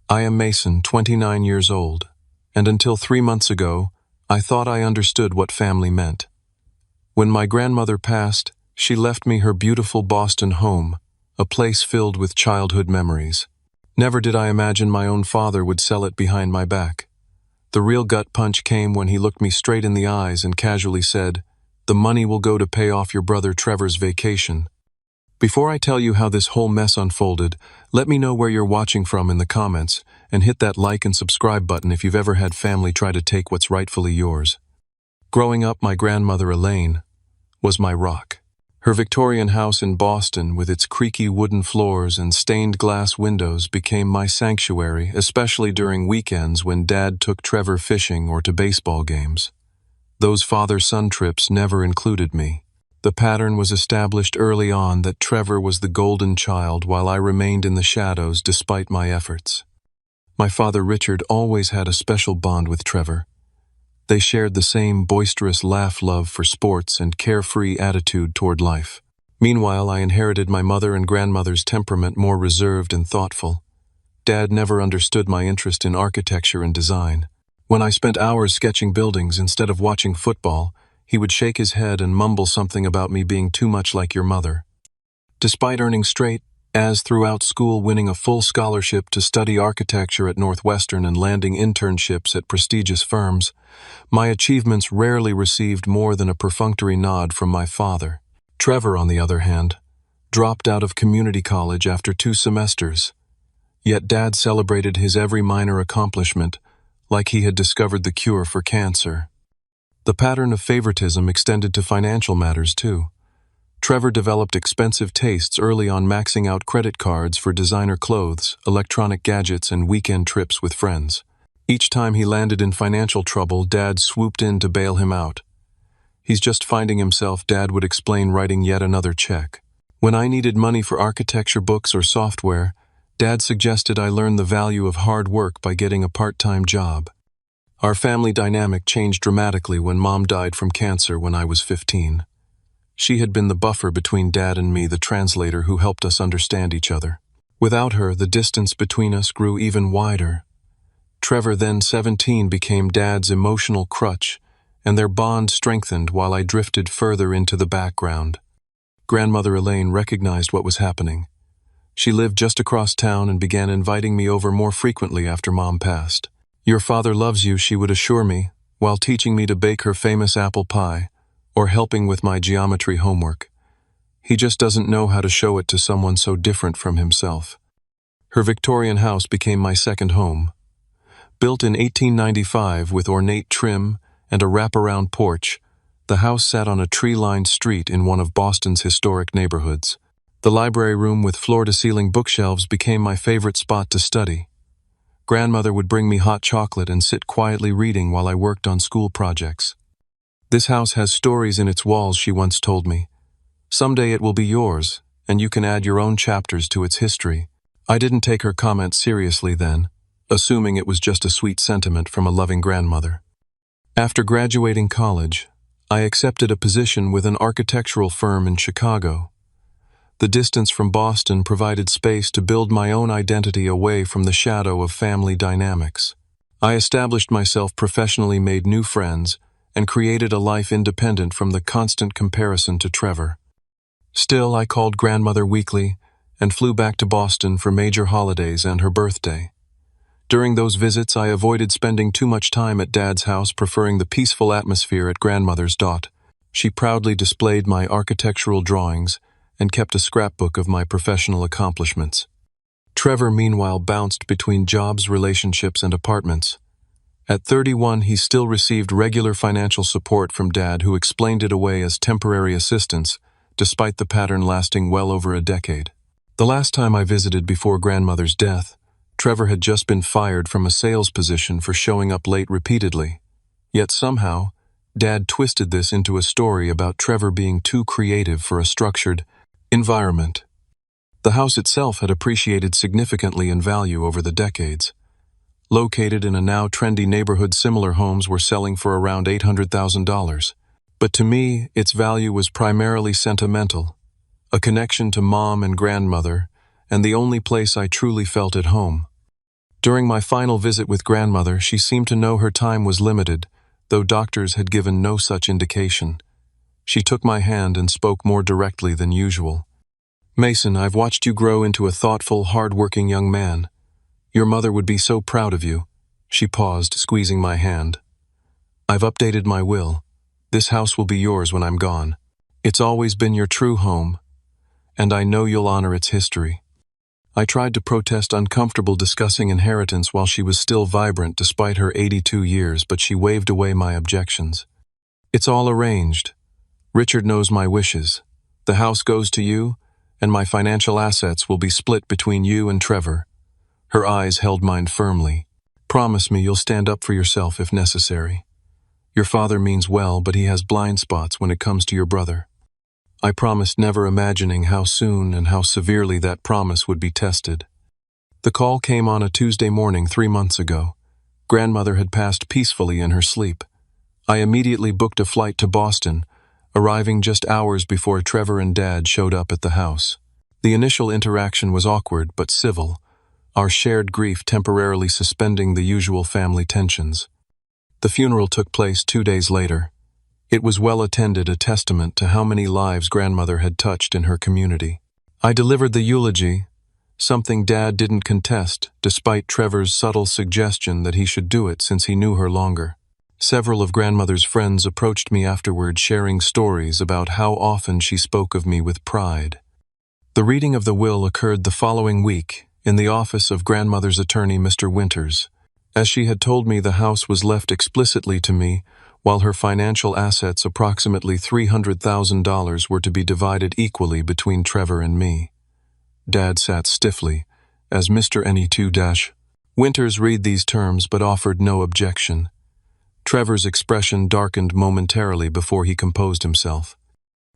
I am Mason, 29 years old, and until 3 months ago, I thought I understood what family meant. When my grandmother passed, she left me her beautiful Boston home, a place filled with childhood memories. Never did I imagine my own father would sell it behind my back. The real gut punch came when he looked me straight in the eyes and casually said, "The money will go to pay off your brother Trevor's vacation." Before I tell you how this whole mess unfolded, let me know where you're watching from in the comments, and hit that like and subscribe button if you've ever had family try to take what's rightfully yours. Growing up, my grandmother Elaine was my rock. Her Victorian house in Boston, with its creaky wooden floors and stained glass windows, became my sanctuary, especially during weekends when Dad took Trevor fishing or to baseball games. Those father-son trips never included me. The pattern was established early on that Trevor was the golden child while I remained in the shadows despite my efforts. My father Richard always had a special bond with Trevor. They shared the same boisterous love for sports and carefree attitude toward life. Meanwhile, I inherited my mother and grandmother's temperament, more reserved and thoughtful. Dad never understood my interest in architecture and design. When I spent hours sketching buildings instead of watching football, he would shake his head and mumble something about me being too much like your mother. Despite earning straight A's throughout school, winning a full scholarship to study architecture at Northwestern and landing internships at prestigious firms, my achievements rarely received more than a perfunctory nod from my father. Trevor, on the other hand, dropped out of community college after 2 semesters. Yet Dad celebrated his every minor accomplishment like he had discovered the cure for cancer. The pattern of favoritism extended to financial matters, too. Trevor developed expensive tastes early on, maxing out credit cards for designer clothes, electronic gadgets, and weekend trips with friends. Each time he landed in financial trouble, Dad swooped in to bail him out. "He's just finding himself," Dad would explain, writing yet another check. When I needed money for architecture books or software, Dad suggested I learn the value of hard work by getting a part-time job. Our family dynamic changed dramatically when Mom died from cancer when I was 15. She had been the buffer between Dad and me, the translator who helped us understand each other. Without her, the distance between us grew even wider. Trevor, then 17, became Dad's emotional crutch, and their bond strengthened while I drifted further into the background. Grandmother Elaine recognized what was happening. She lived just across town and began inviting me over more frequently after Mom passed. "Your father loves you," she would assure me, while teaching me to bake her famous apple pie, or helping with my geometry homework. "He just doesn't know how to show it to someone so different from himself." Her Victorian house became my second home. Built in 1895 with ornate trim and a wraparound porch, the house sat on a tree-lined street in one of Boston's historic neighborhoods. The library room with floor-to-ceiling bookshelves became my favorite spot to study. Grandmother would bring me hot chocolate and sit quietly reading while I worked on school projects. "This house has stories in its walls," she once told me. "Someday it will be yours, and you can add your own chapters to its history." I didn't take her comment seriously then, assuming it was just a sweet sentiment from a loving grandmother. After graduating college, I accepted a position with an architectural firm in Chicago. The distance from Boston provided space to build my own identity away from the shadow of family dynamics. I established myself professionally, made new friends, and created a life independent from the constant comparison to Trevor. Still, I called grandmother weekly and flew back to Boston for major holidays and her birthday. During those visits, I avoided spending too much time at Dad's house, preferring the peaceful atmosphere at grandmother's. She proudly displayed my architectural drawings and kept a scrapbook of my professional accomplishments. Trevor, meanwhile, bounced between jobs, relationships, and apartments. At 31, he still received regular financial support from Dad, who explained it away as temporary assistance, despite the pattern lasting well over a decade. The last time I visited before grandmother's death, Trevor had just been fired from a sales position for showing up late repeatedly. Yet somehow, Dad twisted this into a story about Trevor being too creative for a structured environment. The house itself had appreciated significantly in value over the decades. Located in a now trendy neighborhood, similar homes were selling for around $800,000. But to me, its value was primarily sentimental, a connection to Mom and grandmother, and the only place I truly felt at home. During my final visit with grandmother, she seemed to know her time was limited, though doctors had given no such indication. She took my hand and spoke more directly than usual. "Mason, I've watched you grow into a thoughtful, hard-working young man. Your mother would be so proud of you." She paused, squeezing my hand. "I've updated my will. This house will be yours when I'm gone. It's always been your true home, and I know you'll honor its history." I tried to protest uncomfortable discussing inheritance while she was still vibrant despite her 82 years, but she waved away my objections. "It's all arranged. Richard knows my wishes. The house goes to you, and my financial assets will be split between you and Trevor." Her eyes held mine firmly. "Promise me you'll stand up for yourself if necessary. Your father means well, but he has blind spots when it comes to your brother." I promised, never imagining how soon and how severely that promise would be tested. The call came on a Tuesday morning 3 months ago. Grandmother had passed peacefully in her sleep. I immediately booked a flight to Boston, arriving just hours before Trevor and Dad showed up at the house. The initial interaction was awkward but civil, our shared grief temporarily suspending the usual family tensions. The funeral took place 2 days later. It was well attended, a testament to how many lives grandmother had touched in her community. I delivered the eulogy, something Dad didn't contest, despite Trevor's subtle suggestion that he should do it since he knew her longer. Several of grandmother's friends approached me afterward, sharing stories about how often she spoke of me with pride. The reading of the will occurred the following week in the office of grandmother's attorney, Mr. Winters. As she had told me, the house was left explicitly to me, while her financial assets, approximately $300,000, were to be divided equally between Trevor and me. Dad sat stiffly as Mr. Winters read these terms but offered no objection. Trevor's expression darkened momentarily before he composed himself.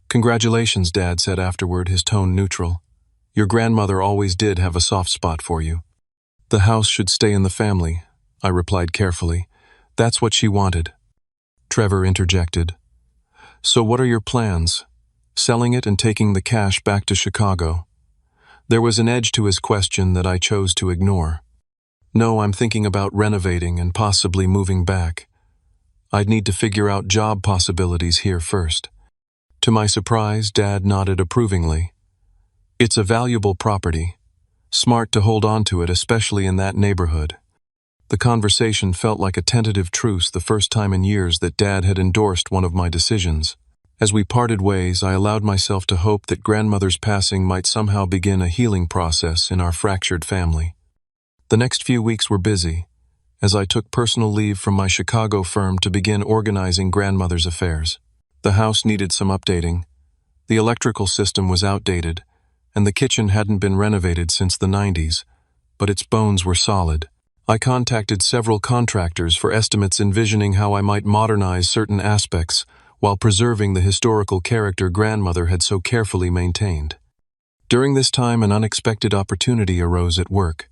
"Congratulations," Dad said afterward, his tone neutral. "Your grandmother always did have a soft spot for you." "The house should stay in the family," I replied carefully. "That's what she wanted." Trevor interjected. "So what are your plans? Selling it and taking the cash back to Chicago?" There was an edge to his question that I chose to ignore. "No, I'm thinking about renovating and possibly moving back. I'd need to figure out job possibilities here first." To my surprise, Dad nodded approvingly. "It's a valuable property. Smart to hold on to it, especially in that neighborhood." The conversation felt like a tentative truce, the first time in years that Dad had endorsed one of my decisions. As we parted ways, I allowed myself to hope that grandmother's passing might somehow begin a healing process in our fractured family. The next few weeks were busy, as I took personal leave from my Chicago firm to begin organizing grandmother's affairs. The house needed some updating. The electrical system was outdated, and the kitchen hadn't been renovated since the 90s, but its bones were solid. I contacted several contractors for estimates, envisioning how I might modernize certain aspects while preserving the historical character grandmother had so carefully maintained. During this time, an unexpected opportunity arose at work.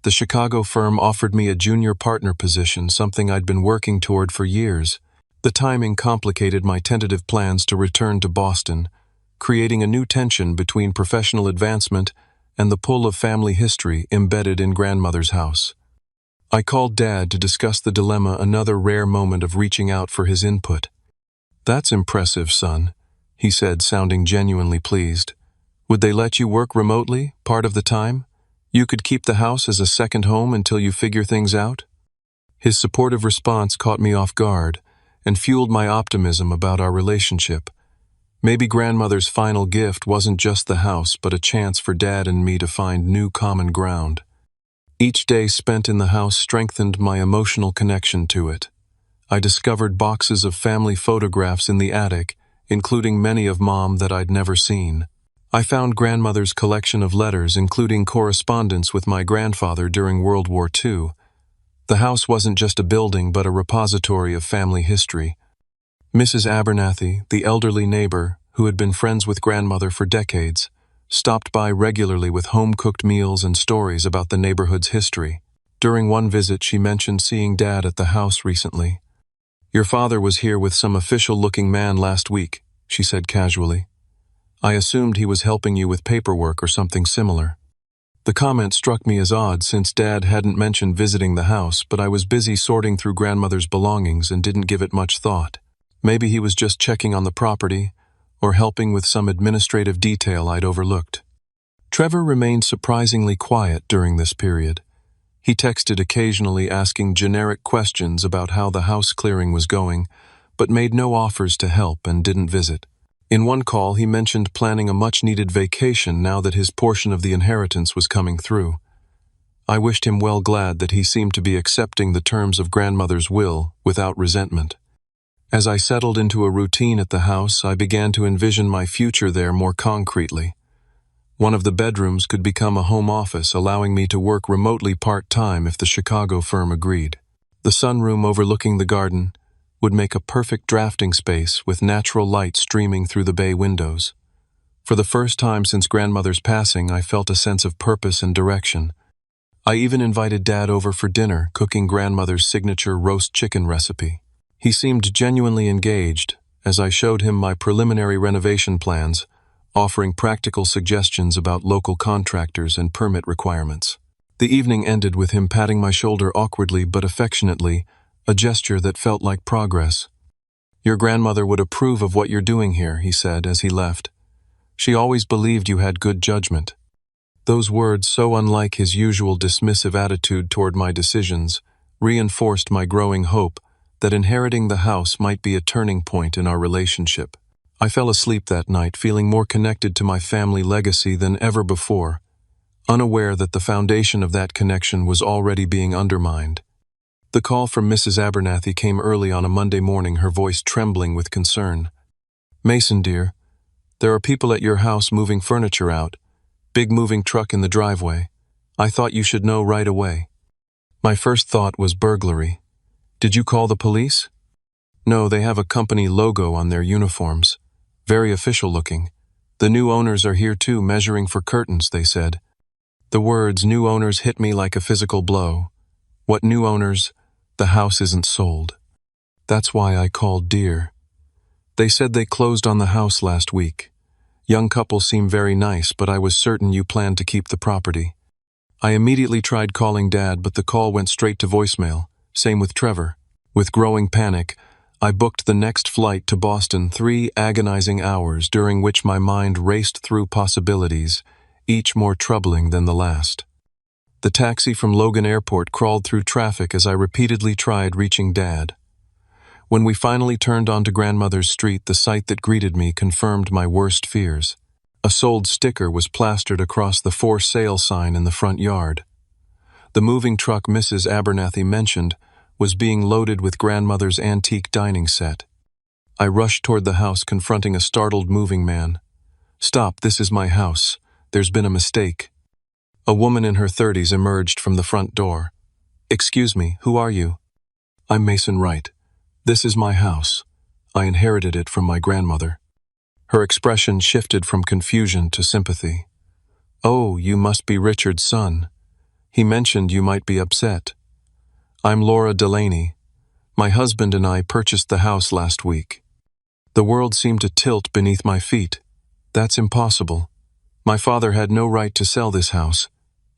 The Chicago firm offered me a junior partner position, something I'd been working toward for years. The timing complicated my tentative plans to return to Boston, creating a new tension between professional advancement and the pull of family history embedded in grandmother's house. I called Dad to discuss the dilemma, another rare moment of reaching out for his input. "That's impressive, son," he said, sounding genuinely pleased. "Would they let you work remotely, part of the time? You could keep the house as a second home until you figure things out?" His supportive response caught me off guard and fueled my optimism about our relationship. Maybe grandmother's final gift wasn't just the house, but a chance for Dad and me to find new common ground. Each day spent in the house strengthened my emotional connection to it. I discovered boxes of family photographs in the attic, including many of Mom that I'd never seen. I found grandmother's collection of letters, including correspondence with my grandfather during World War II. The house wasn't just a building, but a repository of family history. Mrs. Abernathy, the elderly neighbor who had been friends with grandmother for decades, stopped by regularly with home-cooked meals and stories about the neighborhood's history. During one visit, she mentioned seeing Dad at the house recently. "Your father was here with some official-looking man last week," she said casually. "I assumed he was helping you with paperwork or something similar." The comment struck me as odd since Dad hadn't mentioned visiting the house, but I was busy sorting through grandmother's belongings and didn't give it much thought. Maybe he was just checking on the property, or helping with some administrative detail I'd overlooked. Trevor remained surprisingly quiet during this period. He texted occasionally asking generic questions about how the house clearing was going, but made no offers to help and didn't visit. In one call, he mentioned planning a much-needed vacation now that his portion of the inheritance was coming through. I wished him well, glad that he seemed to be accepting the terms of grandmother's will without resentment. As I settled into a routine at the house, I began to envision my future there more concretely. One of the bedrooms could become a home office, allowing me to work remotely part-time if the Chicago firm agreed. The sunroom overlooking the garden would make a perfect drafting space with natural light streaming through the bay windows. For the first time since grandmother's passing, I felt a sense of purpose and direction. I even invited Dad over for dinner, cooking grandmother's signature roast chicken recipe. He seemed genuinely engaged as I showed him my preliminary renovation plans, offering practical suggestions about local contractors and permit requirements. The evening ended with him patting my shoulder awkwardly but affectionately, a gesture that felt like progress. "Your grandmother would approve of what you're doing here," he said as he left. "She always believed you had good judgment." Those words, so unlike his usual dismissive attitude toward my decisions, reinforced my growing hope that inheriting the house might be a turning point in our relationship. I fell asleep that night feeling more connected to my family legacy than ever before, unaware that the foundation of that connection was already being undermined. The call from Mrs. Abernathy came early on a Monday morning, her voice trembling with concern. "Mason, dear, there are people at your house moving furniture out. Big moving truck in the driveway. I thought you should know right away." My first thought was burglary. "Did you call the police?" "No, they have a company logo on their uniforms. Very official looking. The new owners are here too, measuring for curtains," they said. The words "new owners" hit me like a physical blow. What new owners? The house isn't sold. That's why I called, dear. They said they closed on the house last week. Young couple seem very nice, but I was certain you planned to keep the property. I immediately tried calling Dad, but the call went straight to voicemail. Same with Trevor. With growing panic, I booked the next flight to Boston, 3 agonizing hours during which my mind raced through possibilities, each more troubling than the last. The taxi from Logan Airport crawled through traffic as I repeatedly tried reaching Dad. When we finally turned onto Grandmother's Street, the sight that greeted me confirmed my worst fears. A sold sticker was plastered across the "for sale" sign in the front yard. The moving truck Mrs. Abernathy mentioned was being loaded with grandmother's antique dining set. I rushed toward the house, confronting a startled moving man. "Stop, this is my house. There's been a mistake." A woman in her 30s emerged from the front door. "Excuse me, who are you?" "I'm Mason Wright. This is my house. I inherited it from my grandmother." Her expression shifted from confusion to sympathy. "Oh, you must be Richard's son. He mentioned you might be upset. I'm Laura Delaney. My husband and I purchased the house last week." The world seemed to tilt beneath my feet. "That's impossible. My father had no right to sell this house.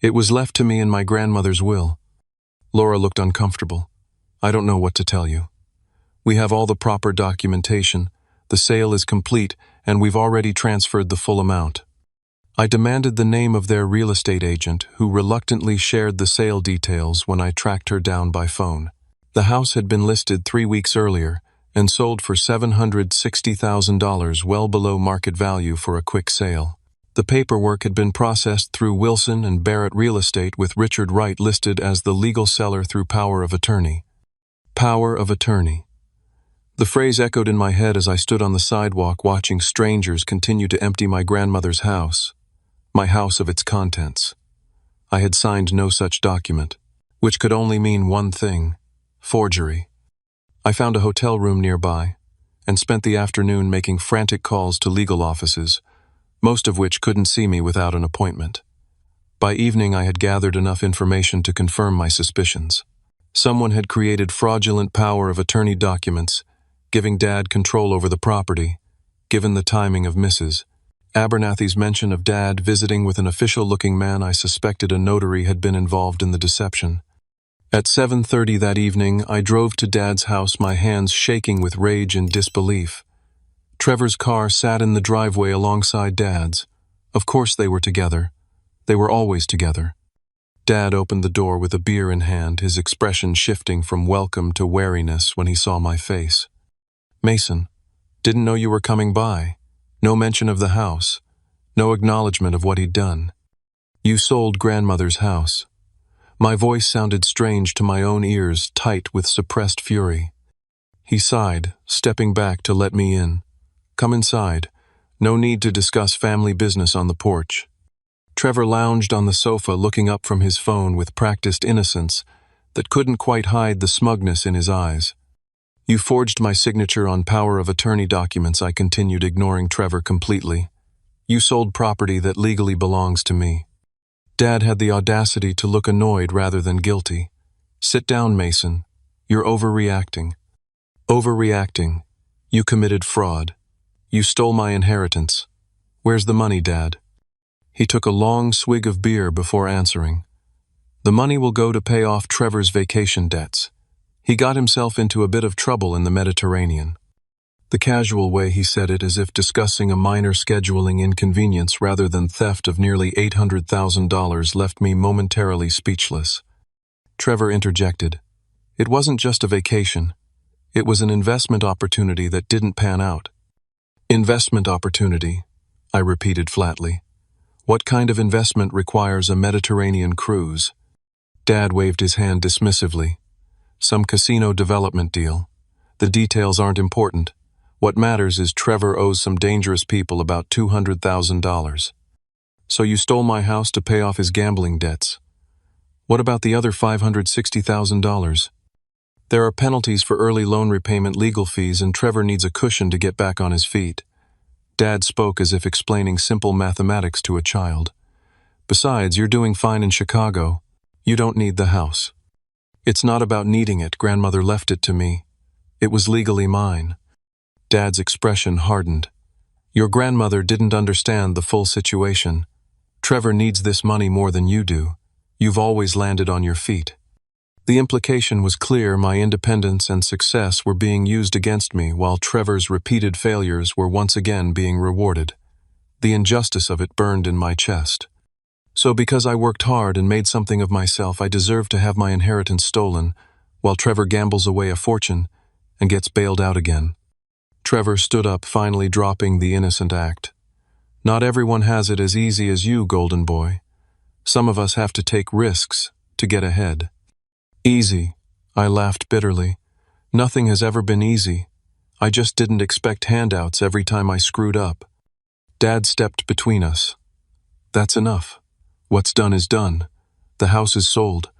It was left to me in my grandmother's will." Laura looked uncomfortable. "I don't know what to tell you. We have all the proper documentation. The sale is complete, and we've already transferred the full amount." I demanded the name of their real estate agent, who reluctantly shared the sale details when I tracked her down by phone. The house had been listed 3 weeks earlier and sold for $760,000, well below market value for a quick sale. The paperwork had been processed through Wilson and Barrett Real Estate, with Richard Wright listed as the legal seller through power of attorney. Power of attorney. The phrase echoed in my head as I stood on the sidewalk watching strangers continue to empty my grandmother's house. My house of its contents. I had signed no such document, which could only mean one thing: forgery. I found a hotel room nearby and spent the afternoon making frantic calls to legal offices, most of which couldn't see me without an appointment. By evening, I had gathered enough information to confirm my suspicions. Someone had created fraudulent power of attorney documents, giving Dad control over the property, given the timing of Mrs. Abernathy's mention of Dad visiting with an official-looking man I suspected a notary had been involved in the deception. At 7:30 that evening, I drove to Dad's house, my hands shaking with rage and disbelief. Trevor's car sat in the driveway alongside Dad's. Of course they were together. They were always together. Dad opened the door with a beer in hand, his expression shifting from welcome to wariness when he saw my face. "Mason, didn't know you were coming by. No mention of the house. No acknowledgement of what he'd done. You sold grandmother's house." My voice sounded strange to my own ears, tight with suppressed fury. He sighed, stepping back to let me in. "Come inside. No need to discuss family business on the porch." Trevor lounged on the sofa, looking up from his phone with practiced innocence that couldn't quite hide the smugness in his eyes. "You forged my signature on power of attorney documents," I continued, ignoring Trevor completely. "You sold property that legally belongs to me." Dad had the audacity to look annoyed rather than guilty. "Sit down, Mason. You're overreacting." "Overreacting. You committed fraud. You stole my inheritance. Where's the money, Dad?" He took a long swig of beer before answering. "The money will go to pay off Trevor's vacation debts. He got himself into a bit of trouble in the Mediterranean." The casual way he said it, as if discussing a minor scheduling inconvenience rather than theft of nearly $800,000, left me momentarily speechless. Trevor interjected. "It wasn't just a vacation. It was an investment opportunity that didn't pan out." "Investment opportunity," I repeated flatly. "What kind of investment requires a Mediterranean cruise?" Dad waved his hand dismissively. "Some casino development deal. The details aren't important. What matters is Trevor owes some dangerous people about $200,000. So you stole my house to pay off his gambling debts. What about the other $560,000? There are penalties for early loan repayment, legal fees, and Trevor needs a cushion to get back on his feet." Dad spoke as if explaining simple mathematics to a child. "Besides, you're doing fine in Chicago. You don't need the house." "It's not about needing it. Grandmother left it to me. It was legally mine." Dad's expression hardened. "Your grandmother didn't understand the full situation. Trevor needs this money more than you do. You've always landed on your feet." The implication was clear. My independence and success were being used against me, while Trevor's repeated failures were once again being rewarded. The injustice of it burned in my chest. So because I worked hard and made something of myself, I deserve to have my inheritance stolen, while Trevor gambles away a fortune and gets bailed out again. Trevor stood up, finally dropping the innocent act. "Not everyone has it as easy as you, golden boy. Some of us have to take risks to get ahead." "Easy," I laughed bitterly. "Nothing has ever been easy. I just didn't expect handouts every time I screwed up." Dad stepped between us. "That's enough. What's done is done. The house is sold.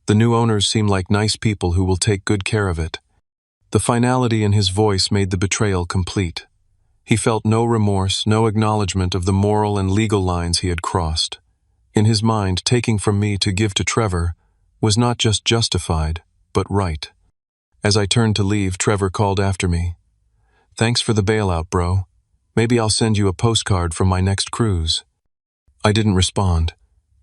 The new owners seem like nice people who will take good care of it." The finality in his voice made the betrayal complete. He felt no remorse, no acknowledgement of the moral and legal lines he had crossed. In his mind, taking from me to give to Trevor was not just justified, but right. As I turned to leave, Trevor called after me. "Thanks for the bailout, bro. Maybe I'll send you a postcard from my next cruise." I didn't respond.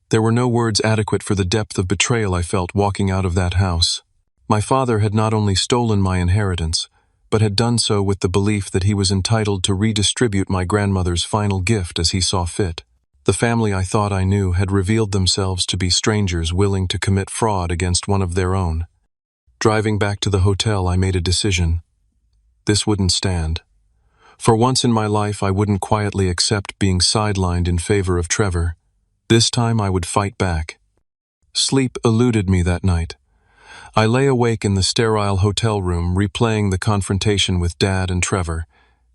There were no words adequate for the depth of betrayal I felt walking out of that house. My father had not only stolen my inheritance, but had done so with the belief that he was entitled to redistribute my grandmother's final gift as he saw fit. The family I thought I knew had revealed themselves to be strangers willing to commit fraud against one of their own. Driving back to the hotel, I made a decision. This wouldn't stand. For once in my life, I wouldn't quietly accept being sidelined in favor of Trevor. This time I would fight back. Sleep eluded me that night. I lay awake in the sterile hotel room, replaying the confrontation with Dad and Trevor,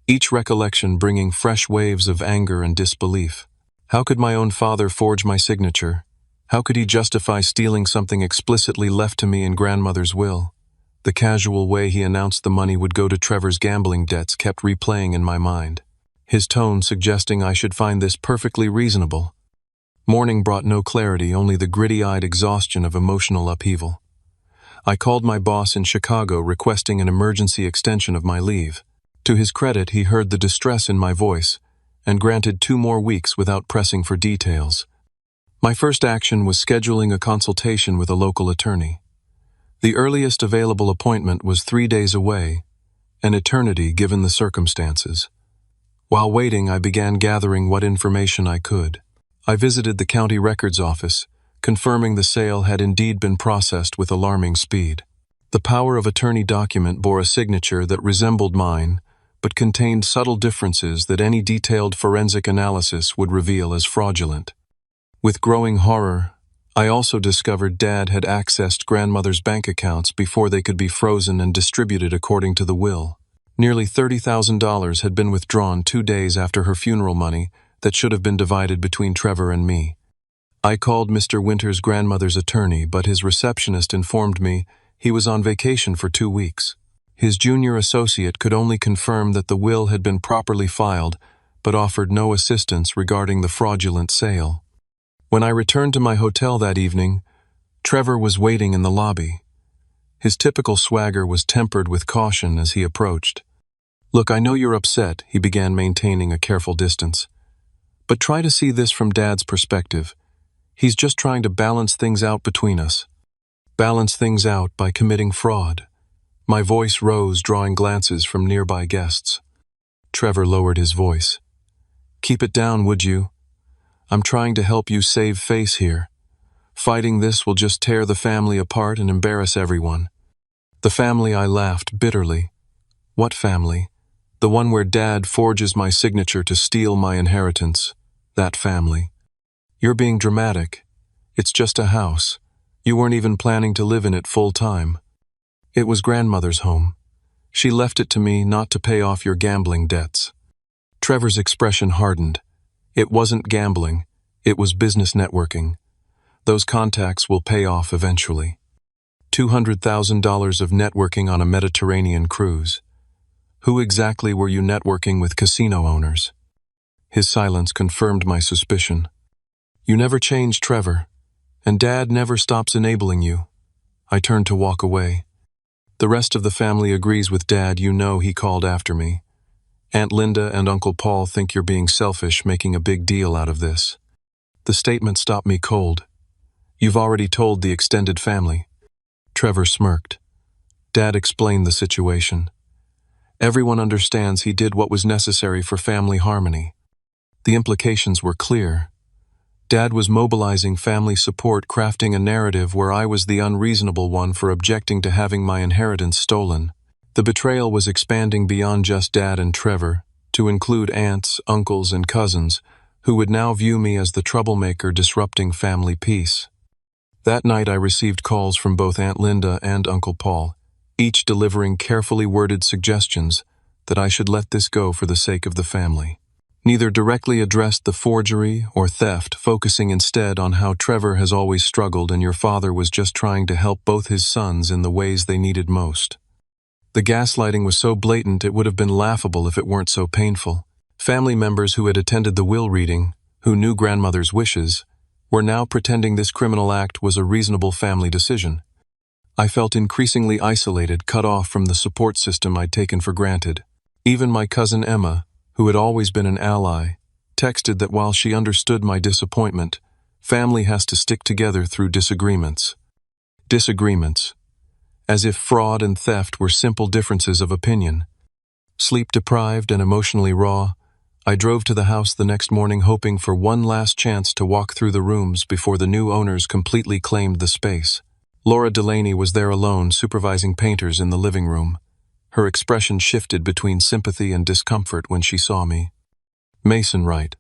each recollection bringing fresh waves of anger and disbelief. How could my own father forge my signature? How could he justify stealing something explicitly left to me in grandmother's will? The casual way he announced the money would go to Trevor's gambling debts kept replaying in my mind, his tone suggesting I should find this perfectly reasonable. Morning brought no clarity, only the gritty-eyed exhaustion of emotional upheaval. I called my boss in Chicago requesting an emergency extension of my leave. To his credit, he heard the distress in my voice and granted 2 more weeks without pressing for details. My first action was scheduling a consultation with a local attorney. The earliest available appointment was 3 days away, an eternity given the circumstances. While waiting, I began gathering what information I could. I visited the county records office, confirming the sale had indeed been processed with alarming speed. The power of attorney document bore a signature that resembled mine, but contained subtle differences that any detailed forensic analysis would reveal as fraudulent. With growing horror, I also discovered Dad had accessed grandmother's bank accounts before they could be frozen and distributed according to the will. Nearly $30,000 had been withdrawn 2 days after her funeral money that should have been divided between Trevor and me. I called Mr. Winter's grandmother's attorney, but his receptionist informed me he was on vacation for 2 weeks. His junior associate could only confirm that the will had been properly filed, but offered no assistance regarding the fraudulent sale. When I returned to my hotel that evening, Trevor was waiting in the lobby. His typical swagger was tempered with caution as he approached. "Look, I know you're upset," he began, maintaining a careful distance. "But try to see this from Dad's perspective. He's just trying to balance things out between us. Balance things out by committing fraud." My voice rose, drawing glances from nearby guests. Trevor lowered his voice. "Keep it down, would you? I'm trying to help you save face here. Fighting this will just tear the family apart and embarrass everyone." "The family?" I laughed bitterly. "What family?" "The one where Dad forges my signature to steal my inheritance. That family." "You're being dramatic. It's just a house. You weren't even planning to live in it full time." "It was grandmother's home. She left it to me not to pay off your gambling debts." Trevor's expression hardened. "It wasn't gambling. It was business networking. Those contacts will pay off eventually. $200,000 of networking on a Mediterranean cruise. Who exactly were you networking with? Casino owners?" His silence confirmed my suspicion. "You never change, Trevor, and Dad never stops enabling you." I turned to walk away. "The rest of the family agrees with Dad, you know," he called after me. "Aunt Linda and Uncle Paul think you're being selfish, making a big deal out of this." The statement stopped me cold. "You've already told the extended family." Trevor smirked. Dad explained the situation. "Everyone understands he did what was necessary for family harmony." The implications were clear. Dad was mobilizing family support, crafting a narrative where I was the unreasonable one for objecting to having my inheritance stolen. The betrayal was expanding beyond just Dad and Trevor, to include aunts, uncles, and cousins, who would now view me as the troublemaker disrupting family peace. That night I received calls from both Aunt Linda and Uncle Paul, each delivering carefully worded suggestions that I should let this go for the sake of the family. Neither directly addressed the forgery or theft, focusing instead on how Trevor has always struggled and your father was just trying to help both his sons in the ways they needed most. The gaslighting was so blatant it would have been laughable if it weren't so painful. Family members who had attended the will reading, who knew grandmother's wishes, were now pretending this criminal act was a reasonable family decision. I felt increasingly isolated, cut off from the support system I'd taken for granted. Even my cousin Emma, who had always been an ally, texted that while she understood my disappointment, family has to stick together through disagreements. Disagreements. As if fraud and theft were simple differences of opinion. Sleep-deprived and emotionally raw, I drove to the house the next morning hoping for one last chance to walk through the rooms before the new owners completely claimed the space. Laura Delaney was there alone, supervising painters in the living room. Her expression shifted between sympathy and discomfort when she saw me. "Mason, right.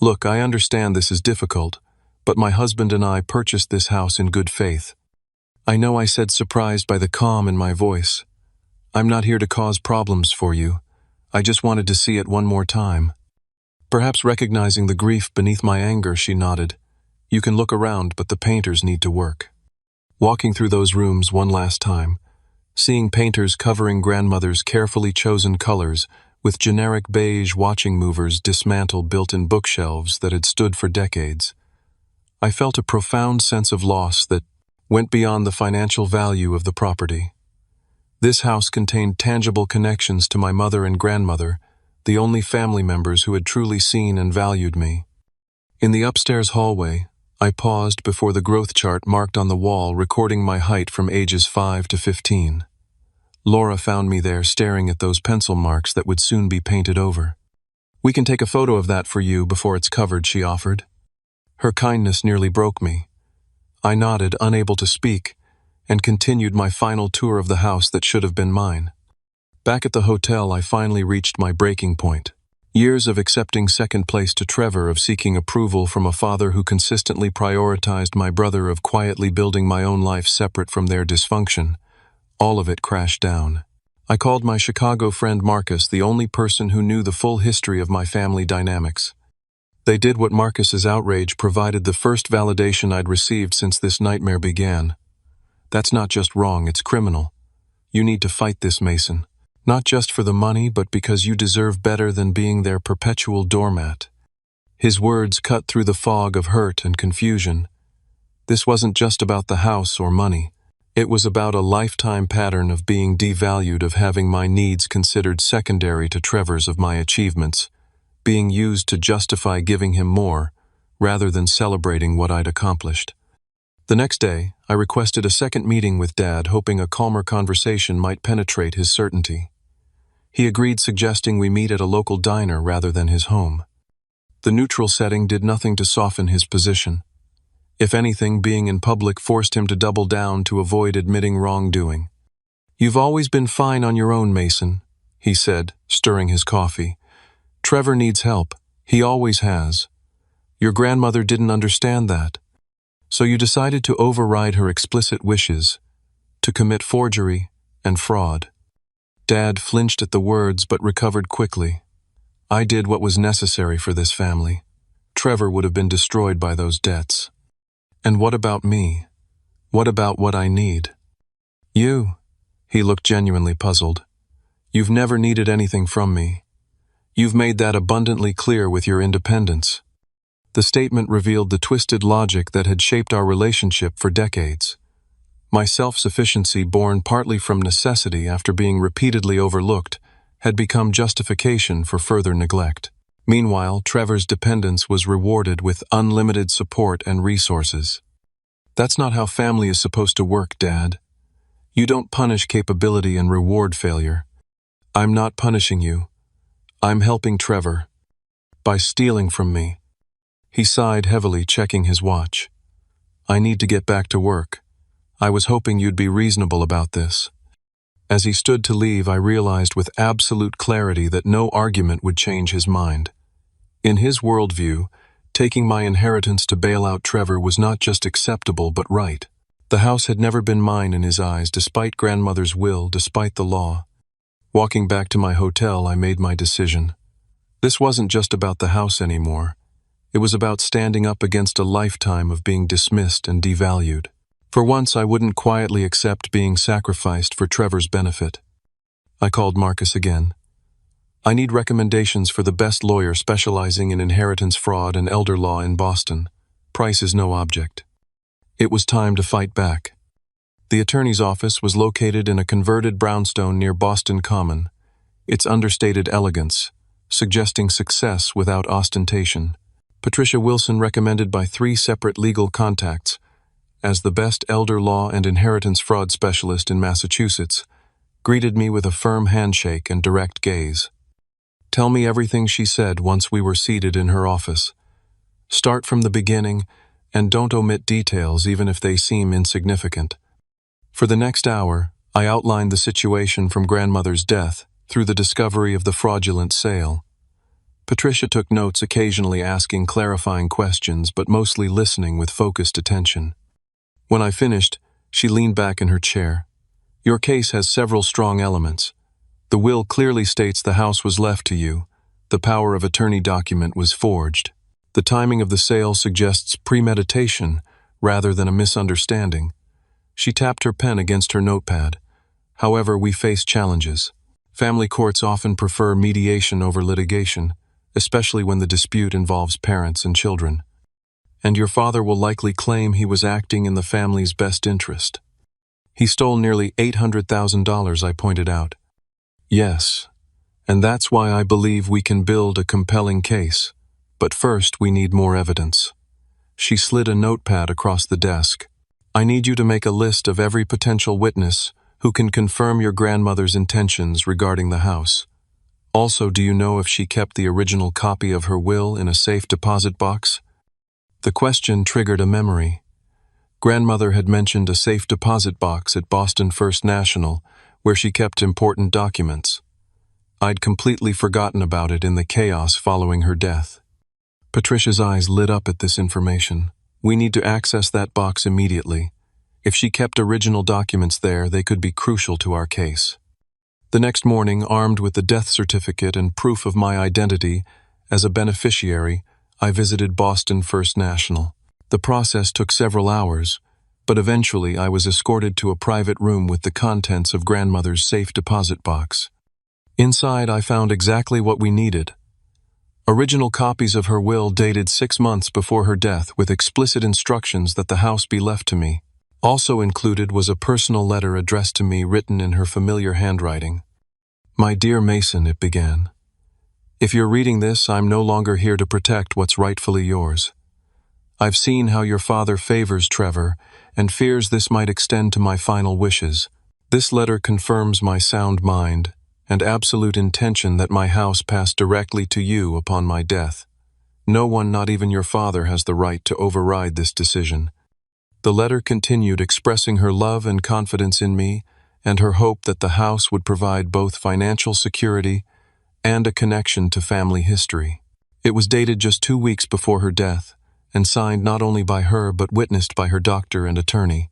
Look, I understand this is difficult, but my husband and I purchased this house in good faith." I know I said surprised by the calm in my voice. "I'm not here to cause problems for you. I just wanted to see it one more time." Perhaps recognizing the grief beneath my anger, she nodded. "You can look around, but the painters need to work." Walking through those rooms one last time, seeing painters covering grandmother's carefully chosen colors with generic beige watching movers dismantle built-in bookshelves that had stood for decades, I felt a profound sense of loss that went beyond the financial value of the property. This house contained tangible connections to my mother and grandmother, the only family members who had truly seen and valued me. In the upstairs hallway, I paused before the growth chart marked on the wall recording my height from ages 5 to 15. Laura found me there staring at those pencil marks that would soon be painted over. "We can take a photo of that for you before it's covered," she offered. Her kindness nearly broke me. I nodded, unable to speak, and continued my final tour of the house that should have been mine. Back at the hotel, I finally reached my breaking point. Years of accepting second place to Trevor, of seeking approval from a father who consistently prioritized my brother, of quietly building my own life separate from their dysfunction, all of it crashed down. I called my Chicago friend Marcus, the only person who knew the full history of my family dynamics. They did what Marcus's outrage provided the first validation I'd received since this nightmare began. "That's not just wrong, it's criminal. You need to fight this, Mason. Not just for the money, but because you deserve better than being their perpetual doormat." His words cut through the fog of hurt and confusion. This wasn't just about the house or money. It was about a lifetime pattern of being devalued, of having my needs considered secondary to Trevor's, of my achievements being used to justify giving him more, rather than celebrating what I'd accomplished. The next day, I requested a second meeting with Dad, hoping a calmer conversation might penetrate his certainty. He agreed, suggesting we meet at a local diner rather than his home. The neutral setting did nothing to soften his position. If anything, being in public forced him to double down to avoid admitting wrongdoing. "You've always been fine on your own, Mason," he said, stirring his coffee. "Trevor needs help. He always has. Your grandmother didn't understand that. So you decided to override her explicit wishes, to commit forgery and fraud." Dad flinched at the words but recovered quickly. "I did what was necessary for this family. Trevor would have been destroyed by those debts. And what about me? What about what I need?" "You?" He looked genuinely puzzled. "You've never needed anything from me. You've made that abundantly clear with your independence." The statement revealed the twisted logic that had shaped our relationship for decades. My self-sufficiency, born partly from necessity after being repeatedly overlooked, had become justification for further neglect. Meanwhile, Trevor's dependence was rewarded with unlimited support and resources. "That's not how family is supposed to work, Dad. You don't punish capability and reward failure." "I'm not punishing you. I'm helping Trevor. By stealing from me." He sighed heavily, checking his watch. "I need to get back to work. I was hoping you'd be reasonable about this." As he stood to leave, I realized with absolute clarity that no argument would change his mind. In his worldview, taking my inheritance to bail out Trevor was not just acceptable but right. The house had never been mine in his eyes, despite grandmother's will, despite the law. Walking back to my hotel, I made my decision. This wasn't just about the house anymore. It was about standing up against a lifetime of being dismissed and devalued. For once, I wouldn't quietly accept being sacrificed for Trevor's benefit. I called Marcus again. "I need recommendations for the best lawyer specializing in inheritance fraud and elder law in Boston. Price is no object." It was time to fight back. The attorney's office was located in a converted brownstone near Boston Common, its understated elegance suggesting success without ostentation. Patricia Wilson, recommended by 3 separate legal contacts as the best elder law and inheritance fraud specialist in Massachusetts, greeted me with a firm handshake and direct gaze. "Tell me everything," she said once we were seated in her office. "Start from the beginning, and don't omit details even if they seem insignificant." For the next hour, I outlined the situation from grandmother's death through the discovery of the fraudulent sale. Patricia took notes, occasionally asking clarifying questions, but mostly listening with focused attention. When I finished, she leaned back in her chair. "Your case has several strong elements. The will clearly states the house was left to you. The power of attorney document was forged. The timing of the sale suggests premeditation rather than a misunderstanding." She tapped her pen against her notepad. "However, we face challenges. Family courts often prefer mediation over litigation, especially when the dispute involves parents and children. And your father will likely claim he was acting in the family's best interest." "He stole nearly $800,000, I pointed out. "Yes, And that's why I believe we can build a compelling case. But first, we need more evidence. She slid a notepad across the desk. I need you to make a list of every potential witness who can confirm your grandmother's intentions regarding the house. Also, do you know if she kept the original copy of her will in a safe deposit box? The question triggered a memory. Grandmother had mentioned a safe deposit box at Boston First National, where she kept important documents. I'd completely forgotten about it in the chaos following her death. Patricia's eyes lit up at this information. We need to access that box immediately. If she kept original documents there, they could be crucial to our case. The next morning, armed with the death certificate and proof of my identity as a beneficiary, I visited Boston First National. The process took several hours, but eventually I was escorted to a private room with the contents of grandmother's safe deposit box. Inside, I found exactly what we needed. Original copies of her will dated 6 months before her death with explicit instructions that the house be left to me. Also included was a personal letter addressed to me written in her familiar handwriting. My dear Mason, it began. If you're reading this, I'm no longer here to protect what's rightfully yours. I've seen how your father favors Trevor and fears this might extend to my final wishes. This letter confirms my sound mind and absolute intention that my house pass directly to you upon my death. No one, not even your father, has the right to override this decision. The letter continued expressing her love and confidence in me and her hope that the house would provide both financial security and a connection to family history. It was dated just 2 weeks before her death and signed not only by her but witnessed by her doctor and attorney.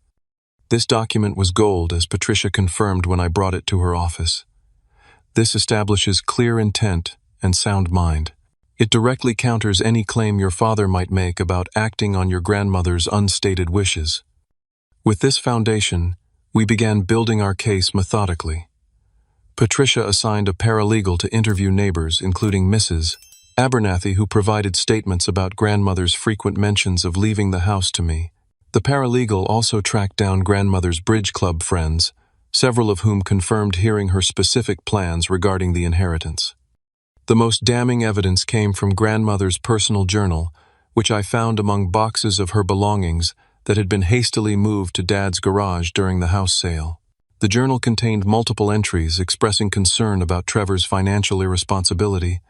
This document was gold, as Patricia confirmed when I brought it to her office. This establishes clear intent and sound mind. It directly counters any claim your father might make about acting on your grandmother's unstated wishes. With this foundation, we began building our case methodically. Patricia assigned a paralegal to interview neighbors, including Mrs. Abernathy, who provided statements about grandmother's frequent mentions of leaving the house to me. The paralegal also tracked down grandmother's bridge club friends, several of whom confirmed hearing her specific plans regarding the inheritance. The most damning evidence came from grandmother's personal journal, which I found among boxes of her belongings that had been hastily moved to Dad's garage during the house sale. The journal contained multiple entries expressing concern about Trevor's financial irresponsibility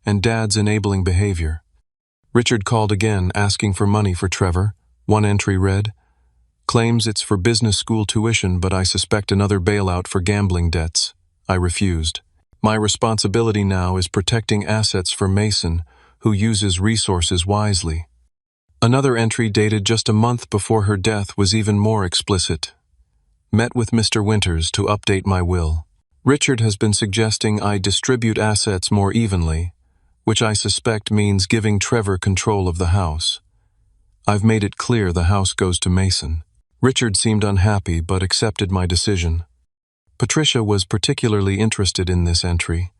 and Dad's enabling behavior. Richard called again, asking for money for Trevor. One entry read, "Claims it's for business school tuition, but I suspect another bailout for gambling debts." I refused. My responsibility now is protecting assets for Mason, who uses resources wisely. Another entry dated just a month before her death was even more explicit. Met with Mr. Winters to update my will. Richard has been suggesting I distribute assets more evenly, which I suspect means giving Trevor control of the house. I've made it clear the house goes to Mason. Richard seemed unhappy but accepted my decision. Patricia was particularly interested in this entry.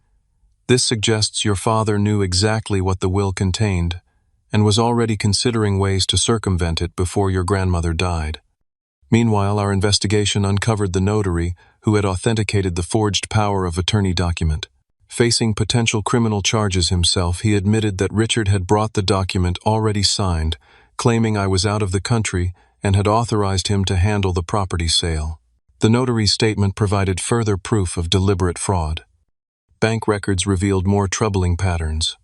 This suggests your father knew exactly what the will contained and was already considering ways to circumvent it before your grandmother died. Meanwhile, our investigation uncovered the notary who had authenticated the forged power of attorney document. Facing potential criminal charges himself, he admitted that Richard had brought the document already signed, claiming I was out of the country and had authorized him to handle the property sale. The notary's statement provided further proof of deliberate fraud. Bank records revealed more troubling patterns.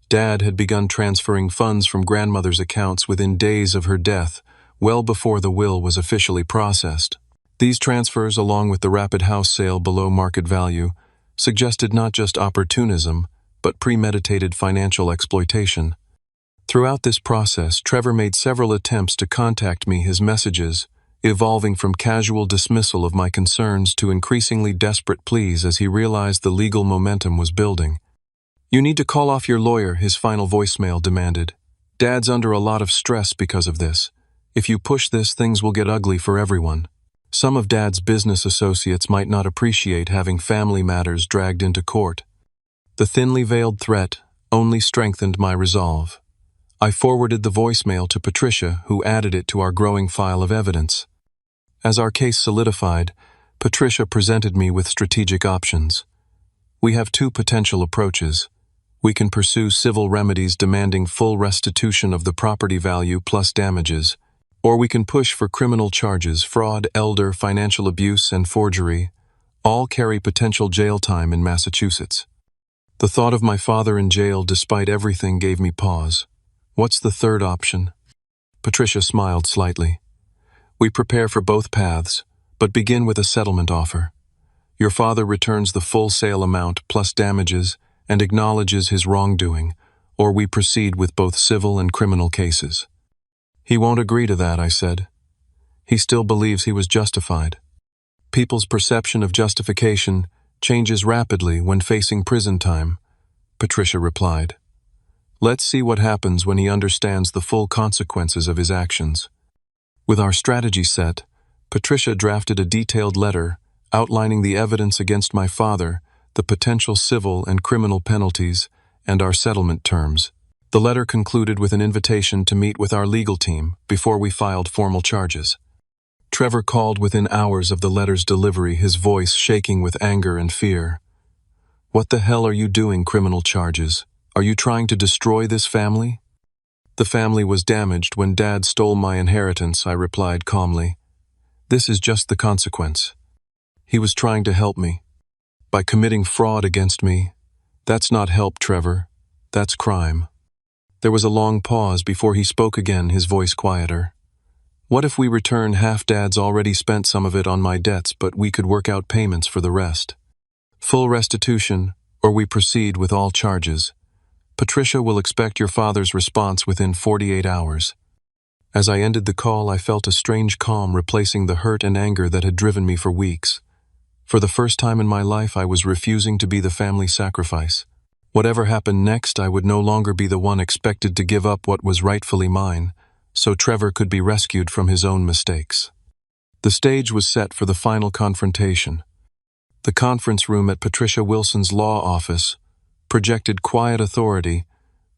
Dad had begun transferring funds from grandmother's accounts within days of her death, well before the will was officially processed. These transfers, along with the rapid house sale below market value, suggested not just opportunism, but premeditated financial exploitation. Throughout this process, Trevor made several attempts to contact me. His messages, evolving from casual dismissal of my concerns to increasingly desperate pleas as he realized the legal momentum was building. "You need to call off your lawyer," his final voicemail demanded. "Dad's under a lot of stress because of this. If you push this, things will get ugly for everyone." Some of Dad's business associates might not appreciate having family matters dragged into court. The thinly veiled threat only strengthened my resolve. I forwarded the voicemail to Patricia, who added it to our growing file of evidence. As our case solidified, Patricia presented me with strategic options. We have two potential approaches. We can pursue civil remedies demanding full restitution of the property value plus damages, or we can push for criminal charges, fraud, elder, financial abuse, and forgery. All carry potential jail time in Massachusetts. The thought of my father in jail despite everything gave me pause. What's the third option? Patricia smiled slightly. We prepare for both paths, but begin with a settlement offer. Your father returns the full sale amount plus damages and acknowledges his wrongdoing, or we proceed with both civil and criminal cases. He won't agree to that, I said. He still believes he was justified. People's perception of justification changes rapidly when facing prison time, Patricia replied. Let's see what happens when he understands the full consequences of his actions. With our strategy set, Patricia drafted a detailed letter outlining the evidence against my father, the potential civil and criminal penalties, and our settlement terms. The letter concluded with an invitation to meet with our legal team before we filed formal charges. Trevor called within hours of the letter's delivery, his voice shaking with anger and fear. What the hell are you doing, criminal charges? Are you trying to destroy this family? The family was damaged when Dad stole my inheritance, I replied calmly. This is just the consequence. He was trying to help me. By committing fraud against me, that's not help, Trevor. That's crime. There was a long pause before he spoke again, his voice quieter. What if we return half? Dad's already spent some of it on my debts, but we could work out payments for the rest. Full restitution, or we proceed with all charges. Patricia will expect your father's response within 48 hours. As I ended the call, I felt a strange calm replacing the hurt and anger that had driven me for weeks. For the first time in my life, I was refusing to be the family sacrifice. Whatever happened next, I would no longer be the one expected to give up what was rightfully mine, so Trevor could be rescued from his own mistakes. The stage was set for the final confrontation. The conference room at Patricia Wilson's law office projected quiet authority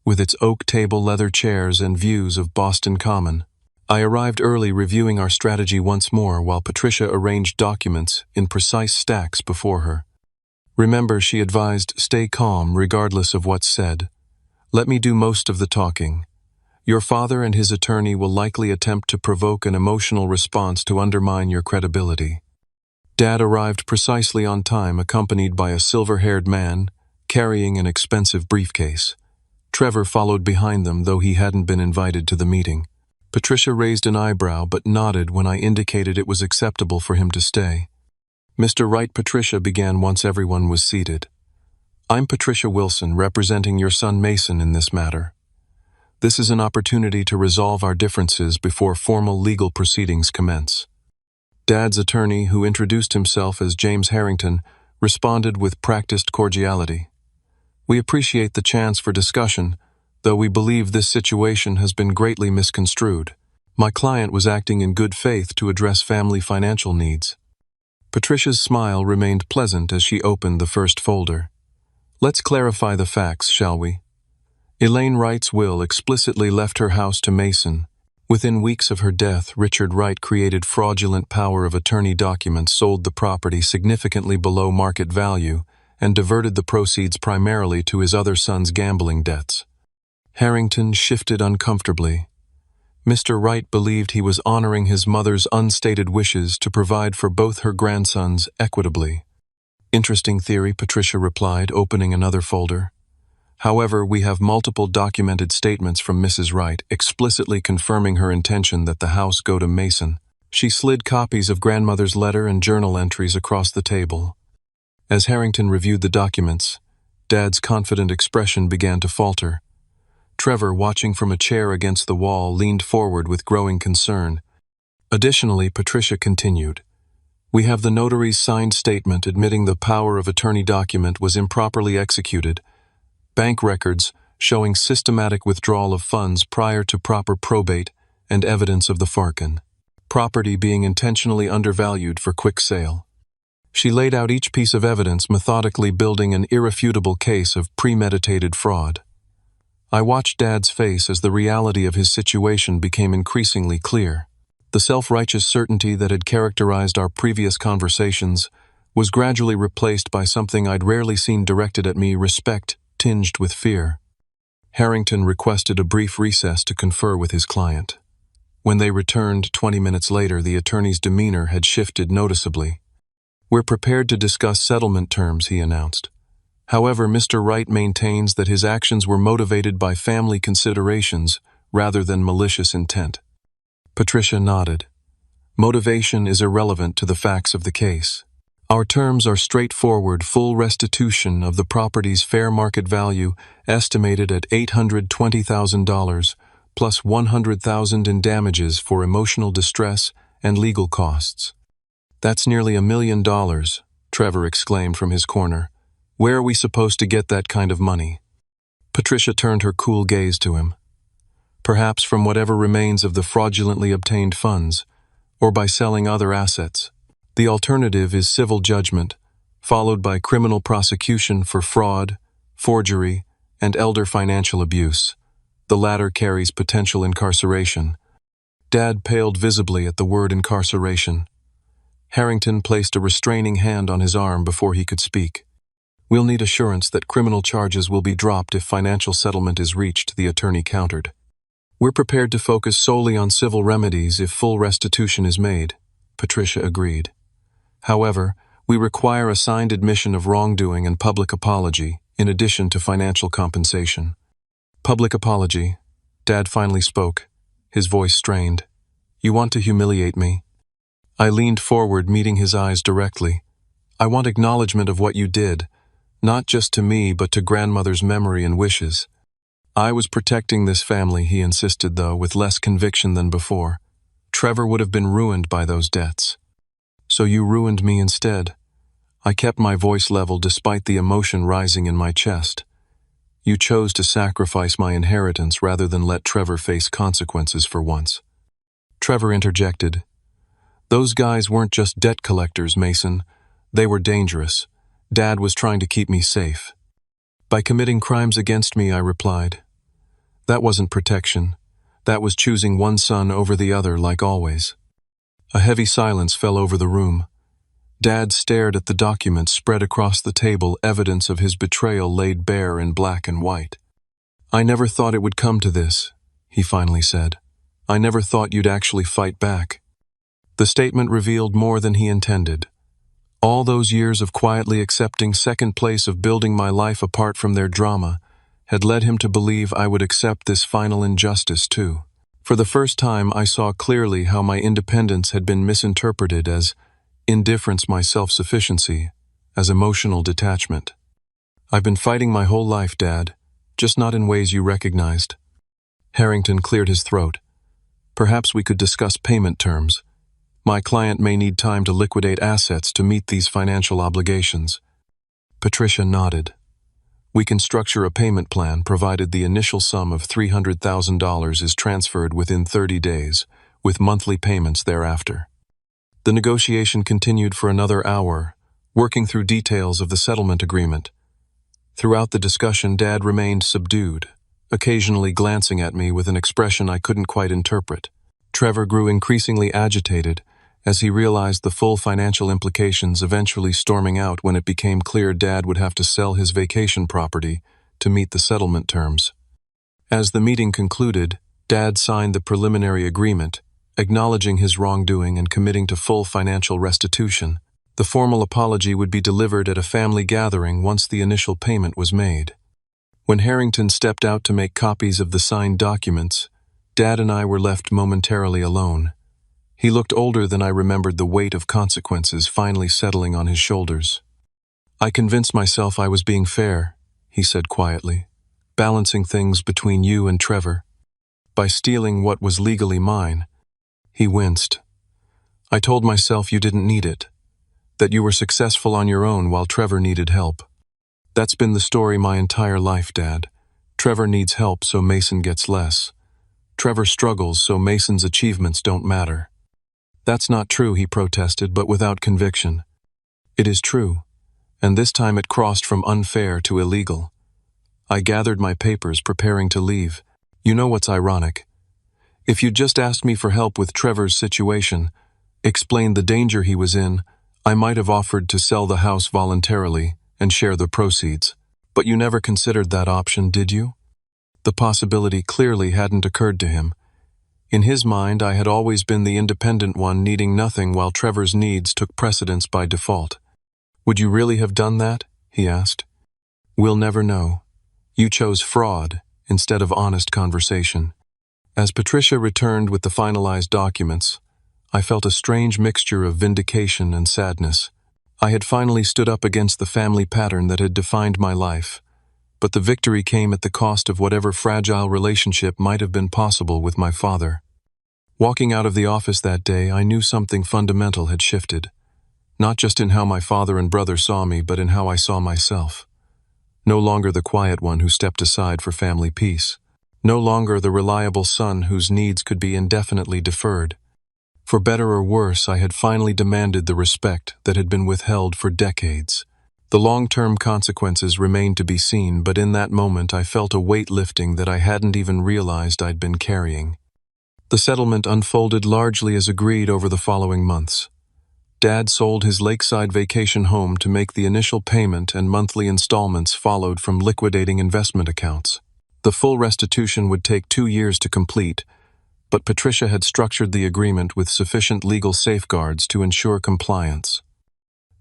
with its oak table, leather chairs, and views of Boston Common. I arrived early, reviewing our strategy once more while Patricia arranged documents in precise stacks before her. Remember, she advised, stay calm regardless of what's said. Let me do most of the talking. Your father and his attorney will likely attempt to provoke an emotional response to undermine your credibility. Dad arrived precisely on time, accompanied by a silver-haired man carrying an expensive briefcase. Trevor followed behind them, though he hadn't been invited to the meeting. Patricia raised an eyebrow but nodded when I indicated it was acceptable for him to stay. Mr. Wright, Patricia began once everyone was seated. I'm Patricia Wilson, representing your son Mason in this matter. This is an opportunity to resolve our differences before formal legal proceedings commence. Dad's attorney, who introduced himself as James Harrington, responded with practiced cordiality. We appreciate the chance for discussion, though we believe this situation has been greatly misconstrued. My client was acting in good faith to address family financial needs. Patricia's smile remained pleasant as she opened the first folder. Let's clarify the facts, shall we? Elaine Wright's will explicitly left her house to Mason. Within weeks of her death, Richard Wright created fraudulent power of attorney documents, sold the property significantly below market value, and diverted the proceeds primarily to his other son's gambling debts. Harrington shifted uncomfortably. Mr. Wright believed he was honoring his mother's unstated wishes to provide for both her grandsons equitably. Interesting theory, Patricia replied, opening another folder. However, we have multiple documented statements from Mrs. Wright explicitly confirming her intention that the house go to Mason. She slid copies of grandmother's letter and journal entries across the table. As Harrington reviewed the documents, Dad's confident expression began to falter. Trevor, watching from a chair against the wall, leaned forward with growing concern. Additionally, Patricia continued, we have the notary's signed statement admitting the power of attorney document was improperly executed, bank records showing systematic withdrawal of funds prior to proper probate, and evidence of the farkin, property being intentionally undervalued for quick sale. She laid out each piece of evidence, methodically building an irrefutable case of premeditated fraud. I watched Dad's face as the reality of his situation became increasingly clear. The self-righteous certainty that had characterized our previous conversations was gradually replaced by something I'd rarely seen directed at me: respect tinged with fear. Harrington requested a brief recess to confer with his client. When they returned 20 minutes later, the attorney's demeanor had shifted noticeably. "We're prepared to discuss settlement terms," he announced. However, Mr. Wright maintains that his actions were motivated by family considerations rather than malicious intent. Patricia nodded. "Motivation is irrelevant to the facts of the case. Our terms are straightforward: full restitution of the property's fair market value, estimated at $820,000, plus $100,000 in damages for emotional distress and legal costs." "That's nearly $1 million, Trevor exclaimed from his corner. "Where are we supposed to get that kind of money?" Patricia turned her cool gaze to him. "Perhaps from whatever remains of the fraudulently obtained funds, or by selling other assets. The alternative is civil judgment, followed by criminal prosecution for fraud, forgery, and elder financial abuse. The latter carries potential incarceration." Dad paled visibly at the word incarceration. Harrington placed a restraining hand on his arm before he could speak. "We'll need assurance that criminal charges will be dropped if financial settlement is reached," the attorney countered. "We're prepared to focus solely on civil remedies if full restitution is made," Patricia agreed. "However, we require a signed admission of wrongdoing and public apology, in addition to financial compensation." "Public apology," Dad finally spoke, his voice strained. "You want to humiliate me?" I leaned forward, meeting his eyes directly. "I want acknowledgement of what you did, not just to me but to grandmother's memory and wishes." "I was protecting this family," he insisted, though with less conviction than before. "Trevor would have been ruined by those debts." "So you ruined me instead." I kept my voice level despite the emotion rising in my chest. "You chose to sacrifice my inheritance rather than let Trevor face consequences for once." Trevor interjected. "Those guys weren't just debt collectors, Mason. They were dangerous. Dad was trying to keep me safe." "By committing crimes against me," I replied. "That wasn't protection. That was choosing one son over the other, like always." A heavy silence fell over the room. Dad stared at the documents spread across the table, evidence of his betrayal laid bare in black and white. "I never thought it would come to this," he finally said. "I never thought you'd actually fight back." The statement revealed more than he intended. All those years of quietly accepting second place, of building my life apart from their drama, had led him to believe I would accept this final injustice too. For the first time, I saw clearly how my independence had been misinterpreted as indifference, my self-sufficiency, as emotional detachment. "I've been fighting my whole life, Dad, just not in ways you recognized." Harrington cleared his throat. "Perhaps we could discuss payment terms. My client may need time to liquidate assets to meet these financial obligations." Patricia nodded. "We can structure a payment plan provided the initial sum of $300,000 is transferred within 30 days, with monthly payments thereafter." The negotiation continued for another hour, working through details of the settlement agreement. Throughout the discussion, Dad remained subdued, occasionally glancing at me with an expression I couldn't quite interpret. Trevor grew increasingly agitated as he realized the full financial implications, eventually storming out when it became clear Dad would have to sell his vacation property to meet the settlement terms. As the meeting concluded, Dad signed the preliminary agreement, acknowledging his wrongdoing and committing to full financial restitution. The formal apology would be delivered at a family gathering once the initial payment was made. When Harrington stepped out to make copies of the signed documents, Dad and I were left momentarily alone. He looked older than I remembered, the weight of consequences finally settling on his shoulders. "I convinced myself I was being fair," he said quietly, "balancing things between you and Trevor. By stealing what was legally mine." He winced. "I told myself you didn't need it, that you were successful on your own while Trevor needed help. That's been the story my entire life, Dad. Trevor needs help, so Mason gets less. Trevor struggles, so Mason's achievements don't matter." "That's not true," he protested, but without conviction. "It is true, and this time it crossed from unfair to illegal." I gathered my papers, preparing to leave. "You know what's ironic? If you'd just asked me for help with Trevor's situation, explained the danger he was in, I might have offered to sell the house voluntarily and share the proceeds. But you never considered that option, did you? The possibility clearly hadn't occurred to him. In his mind, I had always been the independent one needing nothing while Trevor's needs took precedence by default. Would you really have done that? He asked. We'll never know. You chose fraud instead of honest conversation. As Patricia returned with the finalized documents, I felt a strange mixture of vindication and sadness. I had finally stood up against the family pattern that had defined my life, but the victory came at the cost of whatever fragile relationship might have been possible with my father. Walking out of the office that day, I knew something fundamental had shifted, not just in how my father and brother saw me, but in how I saw myself. No longer the quiet one who stepped aside for family peace. No longer the reliable son whose needs could be indefinitely deferred. For better or worse, I had finally demanded the respect that had been withheld for decades. The long-term consequences remained to be seen, but in that moment I felt a weight lifting that I hadn't even realized I'd been carrying. The settlement unfolded largely as agreed over the following months. Dad sold his lakeside vacation home to make the initial payment, and monthly installments followed from liquidating investment accounts. The full restitution would take 2 years to complete, but Patricia had structured the agreement with sufficient legal safeguards to ensure compliance.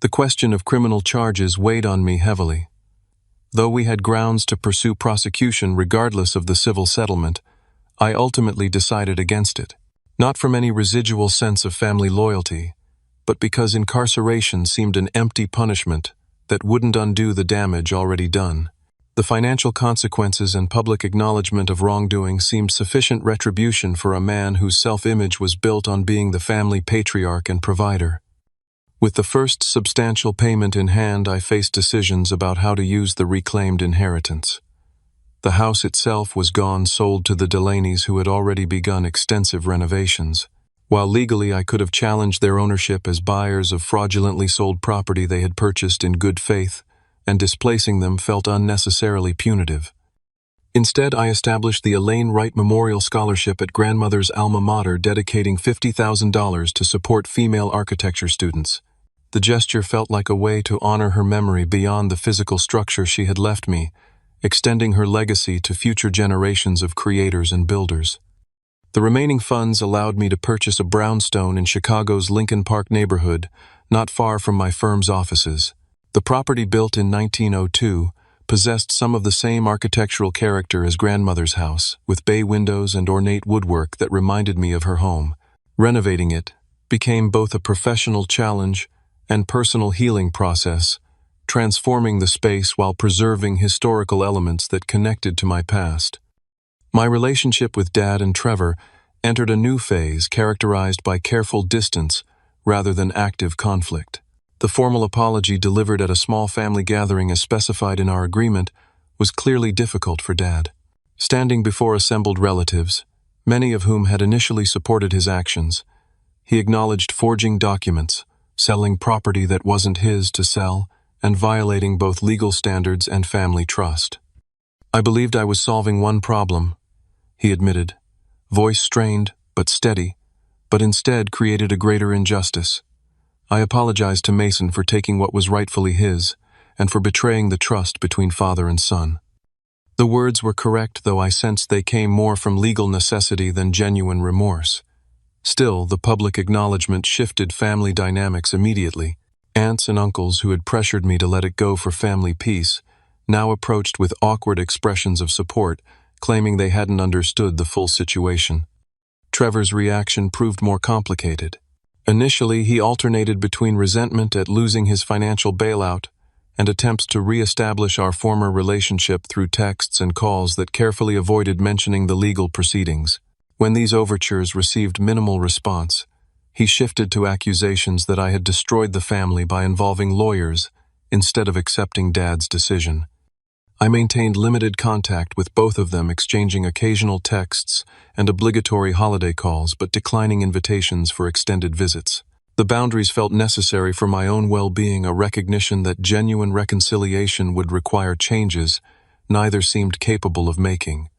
The question of criminal charges weighed on me heavily. Though we had grounds to pursue prosecution regardless of the civil settlement, I ultimately decided against it, not from any residual sense of family loyalty, but because incarceration seemed an empty punishment that wouldn't undo the damage already done. The financial consequences and public acknowledgement of wrongdoing seemed sufficient retribution for a man whose self-image was built on being the family patriarch and provider. With the first substantial payment in hand, I faced decisions about how to use the reclaimed inheritance. The house itself was gone, sold to the Delaney's, who had already begun extensive renovations. While legally I could have challenged their ownership as buyers of fraudulently sold property they had purchased in good faith, and displacing them felt unnecessarily punitive. Instead, I established the Elaine Wright Memorial Scholarship at grandmother's alma mater, dedicating $50,000 to support female architecture students. The gesture felt like a way to honor her memory beyond the physical structure she had left me, extending her legacy to future generations of creators and builders. The remaining funds allowed me to purchase a brownstone in Chicago's Lincoln Park neighborhood, not far from my firm's offices. The property, built in 1902, possessed some of the same architectural character as grandmother's house, with bay windows and ornate woodwork that reminded me of her home. Renovating it became both a professional challenge and personal healing process, transforming the space while preserving historical elements that connected to my past. My relationship with Dad and Trevor entered a new phase characterized by careful distance rather than active conflict. The formal apology delivered at a small family gathering as specified in our agreement was clearly difficult for Dad. Standing before assembled relatives, many of whom had initially supported his actions, he acknowledged forging documents, selling property that wasn't his to sell, and violating both legal standards and family trust. I believed I was solving one problem, he admitted, voice strained but steady, but instead created a greater injustice. I apologized to Mason for taking what was rightfully his, and for betraying the trust between father and son. The words were correct, though I sensed they came more from legal necessity than genuine remorse. Still, the public acknowledgement shifted family dynamics immediately. Aunts and uncles who had pressured me to let it go for family peace now approached with awkward expressions of support, claiming they hadn't understood the full situation. Trevor's reaction proved more complicated. Initially, he alternated between resentment at losing his financial bailout and attempts to re-establish our former relationship through texts and calls that carefully avoided mentioning the legal proceedings. When these overtures received minimal response, he shifted to accusations that I had destroyed the family by involving lawyers instead of accepting Dad's decision. I maintained limited contact with both of them, exchanging occasional texts and obligatory holiday calls, but declining invitations for extended visits. The boundaries felt necessary for my own well-being, a recognition that genuine reconciliation would require changes neither seemed capable of making.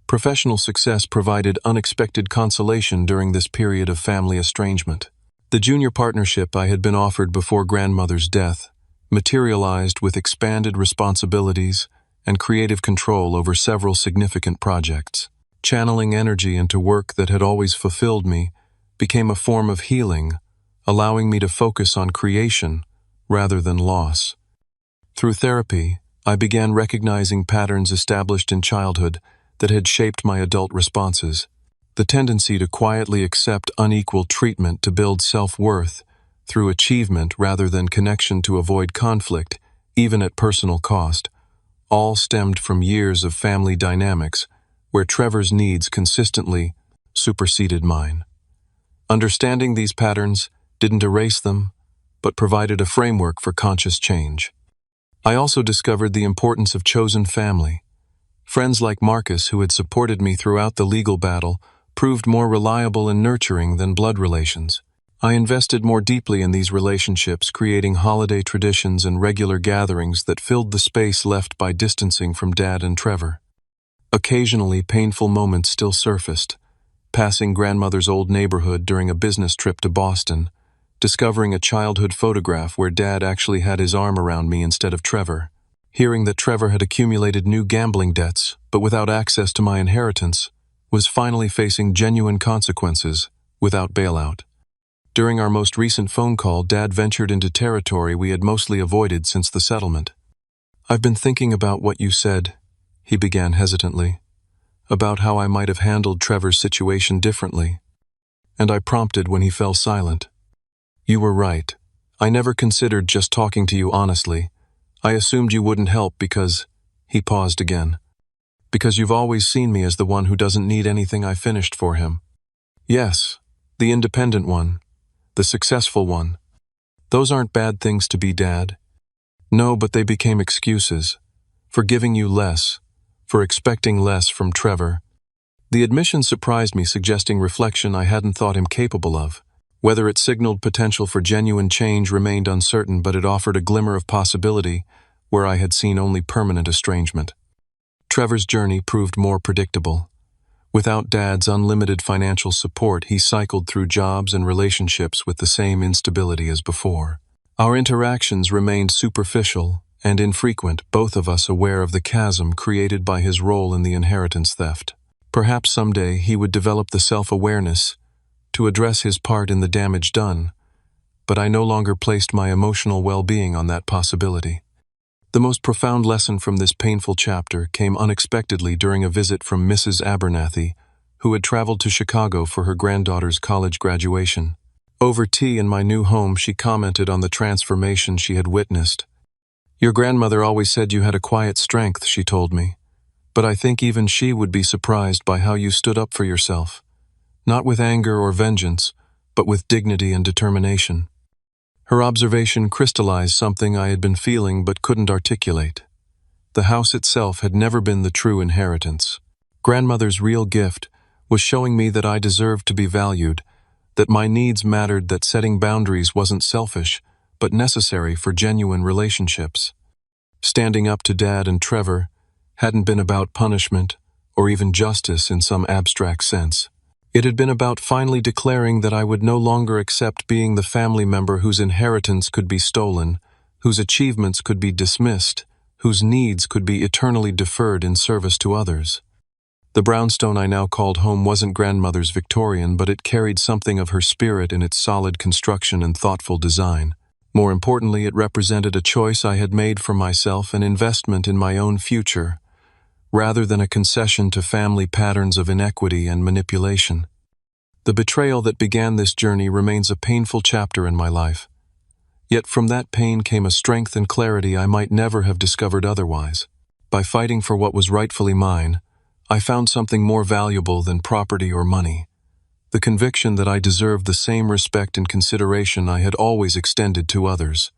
Professional success provided unexpected consolation during this period of family estrangement. The junior partnership I had been offered before grandmother's death materialized with expanded responsibilities and creative control over several significant projects. Channeling energy into work that had always fulfilled me became a form of healing, allowing me to focus on creation rather than loss. Through therapy, I began recognizing patterns established in childhood that had shaped my adult responses. The tendency to quietly accept unequal treatment to build self-worth through achievement rather than connection to avoid conflict, even at personal cost, all stemmed from years of family dynamics where Trevor's needs consistently superseded mine. Understanding these patterns didn't erase them, but provided a framework for conscious change. I also discovered the importance of chosen family. Friends like Marcus, who had supported me throughout the legal battle, proved more reliable and nurturing than blood relations. I invested more deeply in these relationships, creating holiday traditions and regular gatherings that filled the space left by distancing from Dad and Trevor. Occasionally, painful moments still surfaced, passing grandmother's old neighborhood during a business trip to Boston, discovering a childhood photograph where Dad actually had his arm around me instead of Trevor, hearing that Trevor had accumulated new gambling debts, but without access to my inheritance, was finally facing genuine consequences without bailout. During our most recent phone call, Dad ventured into territory we had mostly avoided since the settlement. "I've been thinking about what you said," he began hesitantly, "about how I might have handled Trevor's situation differently." And I prompted when he fell silent. "You were right. I never considered just talking to you honestly. I assumed you wouldn't help because—" He paused again. "Because you've always seen me as the one who doesn't need anything I finished for him. Yes, the independent one. The successful one. Those aren't bad things to be, Dad. No, but they became excuses. For giving you less. For expecting less from Trevor." The admission surprised me, suggesting reflection I hadn't thought him capable of. Whether it signaled potential for genuine change remained uncertain, but it offered a glimmer of possibility where I had seen only permanent estrangement. Trevor's journey proved more predictable. Without Dad's unlimited financial support, he cycled through jobs and relationships with the same instability as before. Our interactions remained superficial and infrequent, both of us aware of the chasm created by his role in the inheritance theft. Perhaps someday he would develop the self-awareness to address his part in the damage done, but I no longer placed my emotional well-being on that possibility. The most profound lesson from this painful chapter came unexpectedly during a visit from Mrs. Abernathy, who had traveled to Chicago for her granddaughter's college graduation. Over tea in my new home, she commented on the transformation she had witnessed. "Your grandmother always said you had a quiet strength," she told me, "but I think even she would be surprised by how you stood up for yourself. Not with anger or vengeance, but with dignity and determination." Her observation crystallized something I had been feeling but couldn't articulate. The house itself had never been the true inheritance. Grandmother's real gift was showing me that I deserved to be valued, that my needs mattered, that setting boundaries wasn't selfish, but necessary for genuine relationships. Standing up to Dad and Trevor hadn't been about punishment or even justice in some abstract sense. It had been about finally declaring that I would no longer accept being the family member whose inheritance could be stolen, whose achievements could be dismissed, whose needs could be eternally deferred in service to others. The brownstone I now called home wasn't grandmother's Victorian, but it carried something of her spirit in its solid construction and thoughtful design. More importantly, it represented a choice I had made for myself, an investment in my own future, rather than a concession to family patterns of inequity and manipulation. The betrayal that began this journey remains a painful chapter in my life. Yet from that pain came a strength and clarity I might never have discovered otherwise. By fighting for what was rightfully mine, I found something more valuable than property or money: the conviction that I deserved the same respect and consideration I had always extended to others.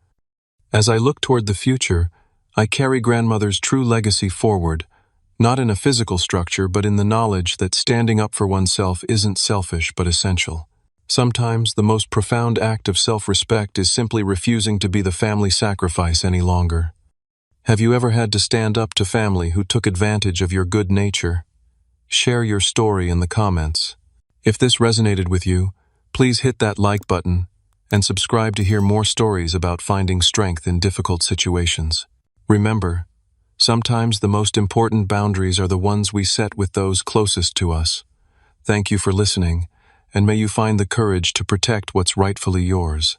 As I look toward the future, I carry grandmother's true legacy forward, not in a physical structure, but in the knowledge that standing up for oneself isn't selfish but essential. Sometimes the most profound act of self-respect is simply refusing to be the family sacrifice any longer. Have you ever had to stand up to family who took advantage of your good nature? Share your story in the comments. If this resonated with you, please hit that like button and subscribe to hear more stories about finding strength in difficult situations. Remember, sometimes the most important boundaries are the ones we set with those closest to us. Thank you for listening, and may you find the courage to protect what's rightfully yours.